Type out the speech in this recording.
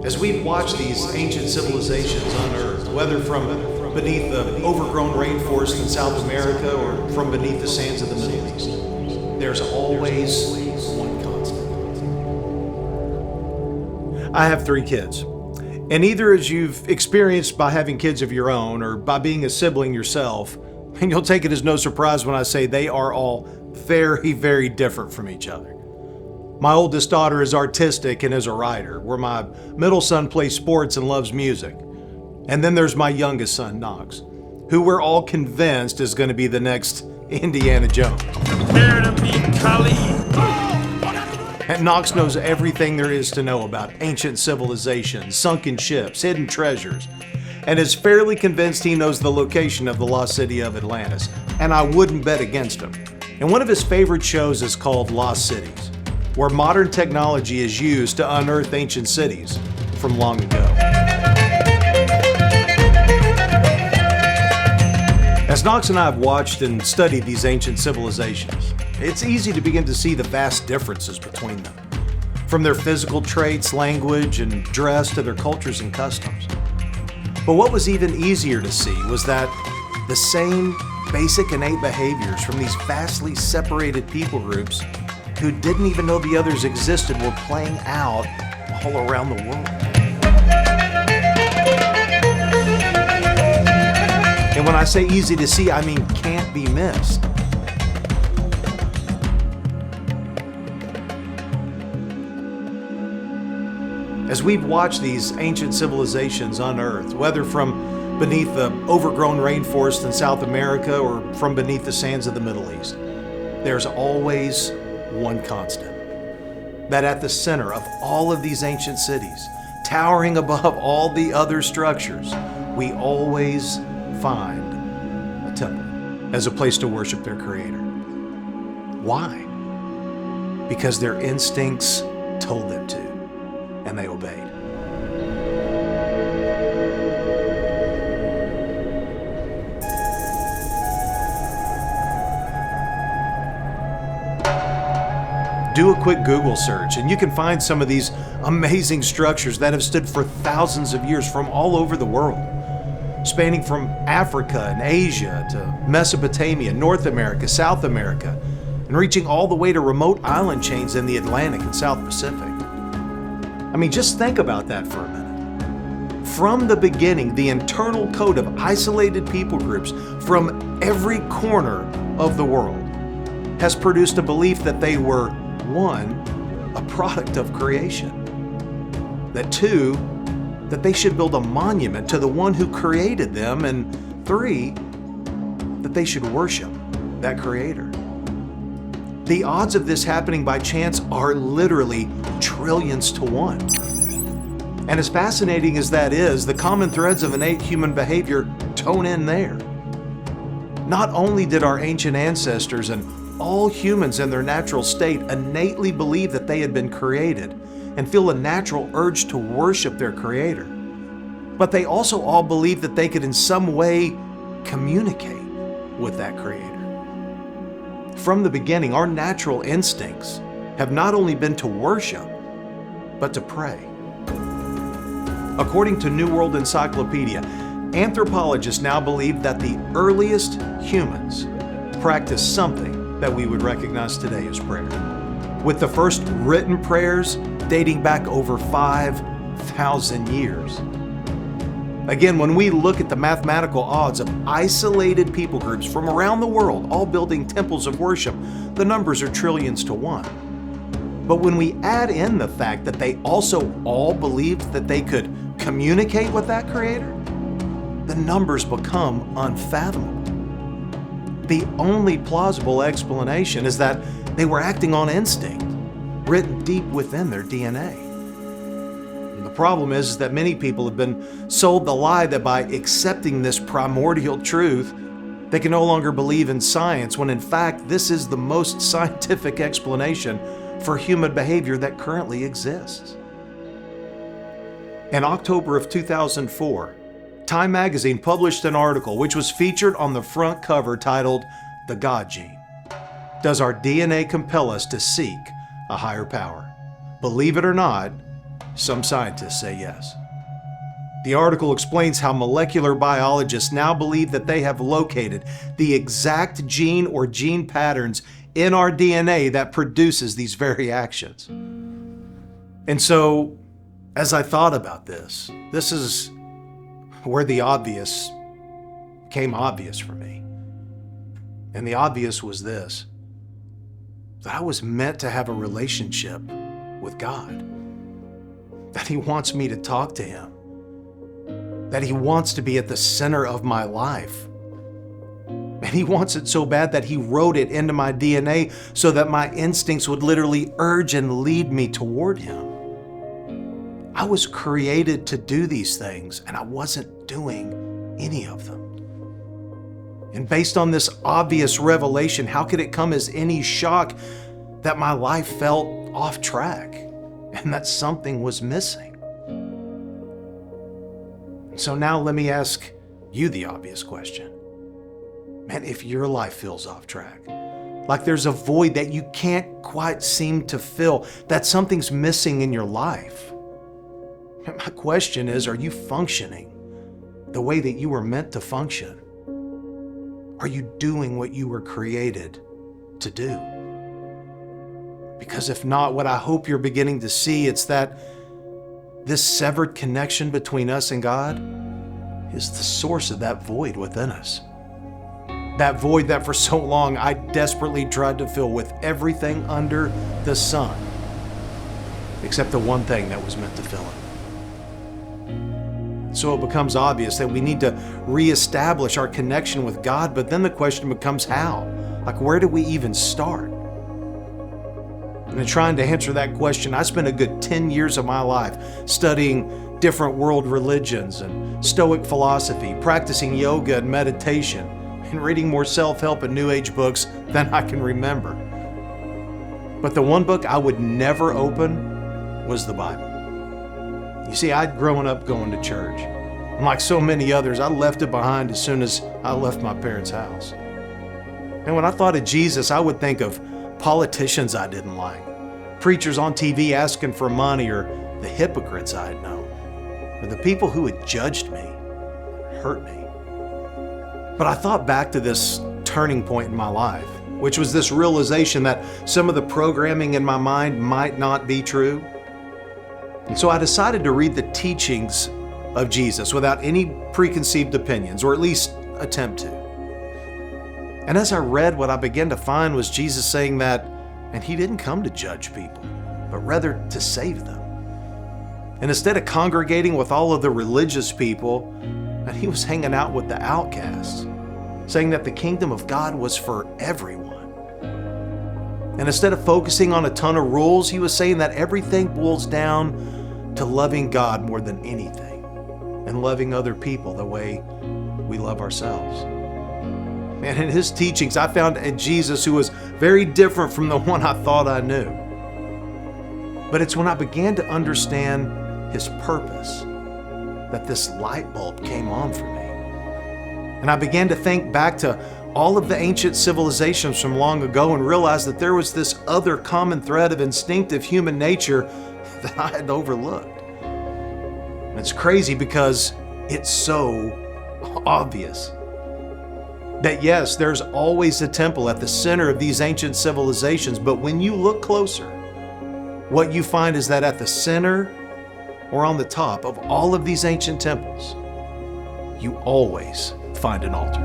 As we've watched these ancient civilizations unearthed, whether from beneath the overgrown rainforest in South America or from beneath the sands of the Middle East, there's always one constant. I have 3 kids, and either as you've experienced by having kids of your own or by being a sibling yourself, and you'll take it as no surprise when I say they are all very, very different from each other. My oldest daughter is artistic and is a writer, where my middle son plays sports and loves music. And then there's my youngest son, Knox, who we're all convinced is going to be the next Indiana Jones. Prepare to meet Khalid. And Knox knows everything there is to know about ancient civilizations, sunken ships, hidden treasures, and is fairly convinced he knows the location of the lost city of Atlantis, and I wouldn't bet against him. And one of his favorite shows is called Lost Cities, where modern technology is used to unearth ancient cities from long ago. As Knox and I have watched and studied these ancient civilizations, it's easy to begin to see the vast differences between them, from their physical traits, language, and dress to their cultures and customs. But what was even easier to see was that the same basic innate behaviors from these vastly separated people groups who didn't even know the others existed were playing out all around the world. And when I say easy to see, I mean can't be missed. As we've watched these ancient civilizations unearthed, whether from beneath the overgrown rainforest in South America or from beneath the sands of the Middle East, there's always one constant. That at the center of all of these ancient cities, towering above all the other structures, we always find a temple as a place to worship their Creator. Why? Because their instincts told them to, and they obeyed. Do a quick Google search and you can find some of these amazing structures that have stood for thousands of years from all over the world, spanning from Africa and Asia to Mesopotamia, North America, South America, and reaching all the way to remote island chains in the Atlantic and South Pacific. I mean, just think about that for a minute. From the beginning, the internal code of isolated people groups from every corner of the world has produced a belief that they were, 1, a product of creation, that 2, that they should build a monument to the one who created them, and 3, that they should worship that Creator. The odds of this happening by chance are literally trillions to 1. And as fascinating as that is, the common threads of innate human behavior don't end there. Not only did our ancient ancestors and all humans in their natural state innately believe that they had been created and feel a natural urge to worship their Creator, but they also all believed that they could in some way communicate with that Creator. From the beginning, our natural instincts have not only been to worship, but to pray. According to New World Encyclopedia, anthropologists now believe that the earliest humans practiced something that we would recognize today as prayer, with the first written prayers dating back over 5,000 years. Again, when we look at the mathematical odds of isolated people groups from around the world all building temples of worship, the numbers are trillions to 1. But when we add in the fact that they also all believed that they could communicate with that Creator, the numbers become unfathomable. The only plausible explanation is that they were acting on instinct, written deep within their DNA. And the problem is that many people have been sold the lie that by accepting this primordial truth, they can no longer believe in science, when in fact this is the most scientific explanation for human behavior that currently exists. In October of 2004, Time magazine published an article which was featured on the front cover titled, "The God Gene. Does our DNA compel us to seek a higher power?" Believe it or not, Some scientists say yes. The article explains how molecular biologists now believe that they have located the exact gene or gene patterns in our DNA that produces these very actions. And so, as I thought about this is where the obvious became obvious for me. And the obvious was this: that I was meant to have a relationship with God, that He wants me to talk to Him, that He wants to be at the center of my life. And He wants it so bad that He wrote it into my DNA so that my instincts would literally urge and lead me toward Him. I was created to do these things, and I wasn't doing any of them. And based on this obvious revelation, how could it come as any shock that my life felt off track and that something was missing? So now let me ask you the obvious question. Man, if your life feels off track, like there's a void that you can't quite seem to fill, that something's missing in your life, my question is, are you functioning the way that you were meant to function? Are you doing what you were created to do? Because if not, what I hope you're beginning to see, it's that this severed connection between us and God is the source of that void within us. That void that for so long I desperately tried to fill with everything under the sun, except the one thing that was meant to fill it. So it becomes obvious that we need to reestablish our connection with God, but then the question becomes how? Like, where do we even start? And in trying to answer that question, I spent a good 10 years of my life studying different world religions and Stoic philosophy, practicing yoga and meditation, and reading more self-help and New Age books than I can remember. But the one book I would never open was the Bible. You see, I'd grown up going to church. And like so many others, I left it behind as soon as I left my parents' house. And when I thought of Jesus, I would think of politicians I didn't like, preachers on TV asking for money, or the hypocrites I had known, or the people who had judged me, hurt me. But I thought back to this turning point in my life, which was this realization that some of the programming in my mind might not be true. And so I decided to read the teachings of Jesus without any preconceived opinions, or at least attempt to. And as I read, what I began to find was Jesus saying that, and He didn't come to judge people, but rather to save them. And instead of congregating with all of the religious people, and He was hanging out with the outcasts, saying that the kingdom of God was for everyone. And instead of focusing on a ton of rules, He was saying that everything boils down to loving God more than anything, and loving other people the way we love ourselves. And in His teachings, I found a Jesus who was very different from the one I thought I knew. But it's when I began to understand His purpose that this light bulb came on for me. And I began to think back to all of the ancient civilizations from long ago and realized that there was this other common thread of instinctive human nature that I had overlooked. And it's crazy because it's so obvious that yes, there's always a temple at the center of these ancient civilizations, but when you look closer, what you find is that at the center or on the top of all of these ancient temples, you always find an altar.